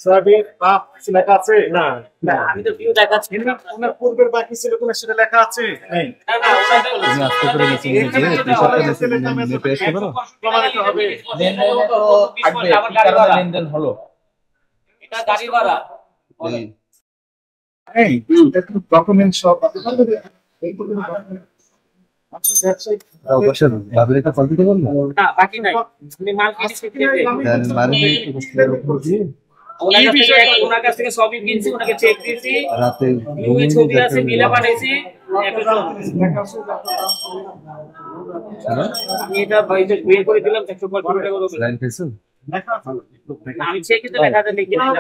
Soybean বা কিছু লেখা আছে? না না, আমি তো ভিউ দেখাচ্ছি। ওনার পূর্বের বাকি ছিল কোন সেটা লেখা আছে? নেই। না না, ওটা তুমি আজকে করে গেছি যে টি-শার্টটা নেপে আসতে পারো? প্রমাণিত হবে। লেনদেন তো থাকবে, আমার গাড়ি ভাড়া লেনদেন হলো, এটা গাড়ি ভাড়া। এই ডকুমেন্ট সব অবশ্যই ভাবলে এটা কল দিতে বলবো না বাকি নাই, আপনি মাল কিনতে দিতে দেন মারবে একটু বুঝিয়ে ওনার কাছ থেকে সবই কিনছি, ওনাকে চেক দিয়েছি, রাতে ভিউয়ে ছবি আছে, বিলা পাঠাইছি। আমি এটা ভাইতে বিয়ে করে দিলাম 150 টাকা করে। লাইন পেছো? আমি চেক দিতে লেখা আছে লিখে দিলাম।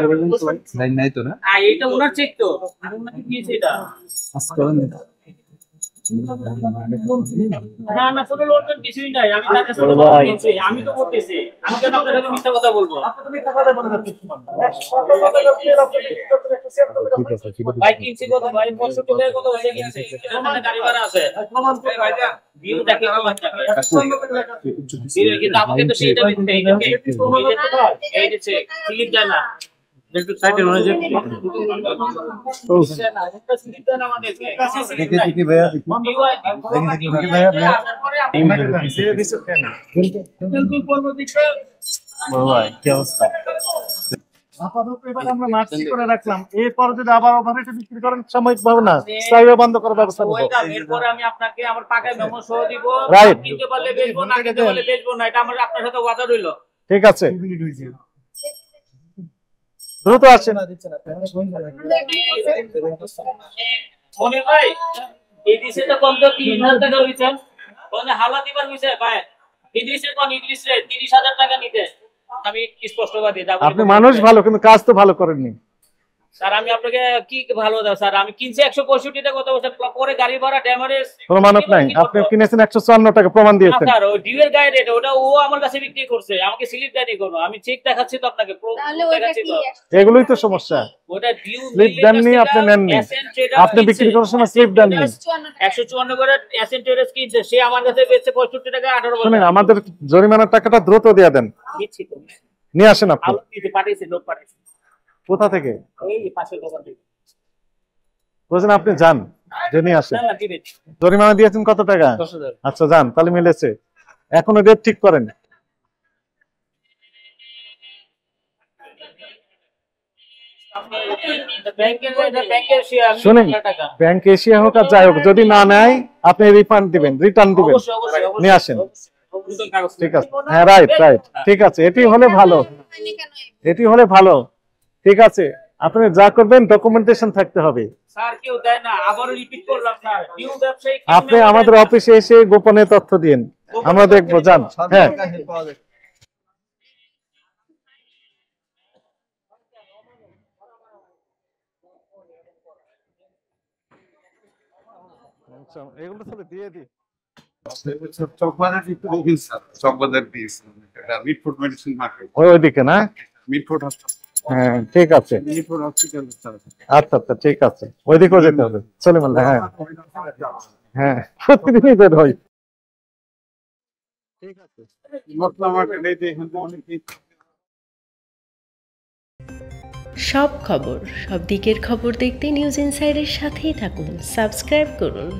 লাইন নাই তো না? এটা ওনার চেক তো, আর ওনাকে দিয়েছি এটা। আজকে না না না, কোনো লোন কিছুই নাই, আমি তার কাছে কথা বলছি, আমি তো করতেছি, আমি কেন আপনার সাথে মিথ্যা কথা বলবো? আপনি তো মিথ্যা কথা বলে যাচ্ছেন। ভাই কিনছি কত ভাই, 65 টাকা কত হয়ে গেছে, এখানে গাড়ি ভাড়া আছে, প্রমাণ করে ভাই যা ভিউ দেখে আমার টাকা দিলে কি আমাকে তো সেইটা দিতে এই যে চেক ক্লিক দেয় না একটু সাইডে রয়ে যায় তো না একটা স্লিপ দেন আমাদের দেখি কি ভাইয়া দেখি ভাইয়া ভাই কি অবস্থা? আপাতত এবার আমরা মার্চি করে রাখলাম, এরপর যদি আবার ওভারেটে বিক্রি করেন সাময়িক ভাবে না, স্থায়ী বন্ধ করার ব্যবস্থা করব। এরপর আমি আপনাকে আমার পাকায় মেমো সহ দিব, রাইট, কিনতে পারলে বেচবো, না কিনতে পারলে বেচবো না, এটা আমার আপনার সাথে ওয়াদা রইলো। ঠিক আছে, দ্রুত আসেন। মনে ভাই এই দিছে তো কম তো 30,000 টাকা হইছে, মানে হাওলা দিবার হইছে ভাই ইদ্রিসের কোন ইদ্রিস রে 30,000 টাকা নিতে, আমি স্পষ্টবাদী যাব। আপনি মানুষ ভালো, কিন্তু কাজ তো ভালো করেননি স্যার। আমি আপনাকে কি ভালো দাও স্যার, আমি কিনছি 165 টাকা, কত বছর পরে গাড়ি ভাড়া ড্যামেজ প্রমাণত নাই, আপনি কিনেছেন 154 টাকা প্রমাণ দিয়েছেন। স্যার ওই ডিউয়ের গাড়ি রেট ওটা ও আমার কাছে বিক্রি করছে, আমাকে স্লিপ দেয়নি কোনো, আমি চেক দেখাচ্ছি তো আপনাকে, দেখাচ্ছি তো, এগুলোই তো সমস্যা। ওটা ডিউ স্লিপ দেননি, আপনি নেননি, আপনি বিক্রি করার সময় স্লিপ দেননি। 154 করে এসএন ট্রেডার্স কিনছে, সে আমার কাছে বেচছে 65 টাকা 18 বছর। শুনেন, আমাদের জরিমানার টাকাটা দ্রুত দিয়ে দেন, দিচ্ছি তো, নিয়ে আসেন। আপনি আলো দিতে পাঠিয়েছে, লোক পাঠিয়েছে। কোথা থেকে? এই পাশের দোকান থেকে। বলছেন আপনি যান, যে নিয়ে আসেন। না না দিবেন। জরিমানা দিয়েছেন কত টাকা? 10,000। আচ্ছা যান, তাহলে মিলেছে। এখনো রেট ঠিক করেন। শুনেন, ব্যাংক এশিয়া হোক আর যাই হোক, যদি না নেয় আপনি রিফান্ড দিবেন, রিটার্ন দিবেন, নিয়ে আসেন। ঠিক আছে, হ্যাঁ রাইট রাইট, ঠিক আছে, এটি হলে ভালো, এটি হলে ভালো। ঠিক আছে, আপনি যা করবেন ডকুমেন্টেশন থাকতে হবে। স্যার কেউ দেয় না, আবারও রিপিট করলাম স্যার, নিউ ব্যবসায়ী আপনি আমাদের অফিসে এসে গোপনে তথ্য দিন, আমরা দেখবো। যান। হ্যাঁ এগুলো তাহলে দিয়ে দিই। ওইদিকে না? হ্যাঁ ঠিক আছে, আচ্ছা আচ্ছা ঠিক আছে, ওইদিকেও যেতে হবে। চলে মাল্লা, হ্যাঁ হ্যাঁ প্রতিদিনই বের হয়। ঠিক আছে, সব খবর, সব দিকের খবর দেখতে নিউজ ইনসাইডের সাথেই থাকুন, সাবস্ক্রাইব করুন।